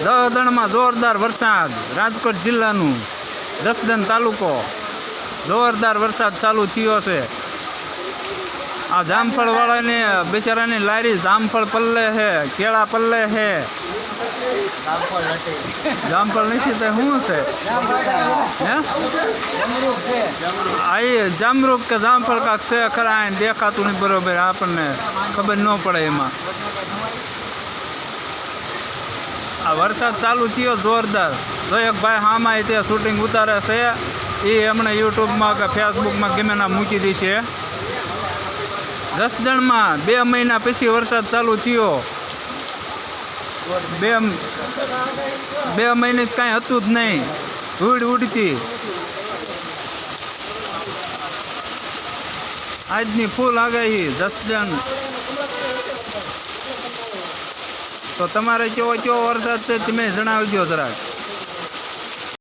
દહદણમાં જોરદાર વરસાદ, રાજકોટ જિલ્લાનું જસદણ તાલુકો, જોરદાર વરસાદ ચાલુ થયો છે. આ જામફળ વાળાને બિચારાની લારી જામફળ પલ્લે છે, કેળા પલ્લે છે. જામફળ નથી તો શું છે? હે આ જામરૂક કે જામફળ કાંક છે ખરા, દેખાતું નહીં બરોબર, આપણને ખબર ન પડે એમાં. આ વરસાદ ચાલુ થયો જોરદાર. તો એક ભાઈ હામાં તે શૂટિંગ ઉતારે છે, એ એમણે યુટ્યુબમાં કે ફેસબુકમાં ગમે ના મૂકી દી છે. જસદણમાં 2 મહિના પછી વરસાદ ચાલુ થયો. 2 મહિને કાંઈ હતું જ નહીં, ધૂળ ઉડતી. આજની ફૂલ આગાહી જસદણ. તો તમારે કેવો વરસાદ છે તમે જણાવજો જરાક.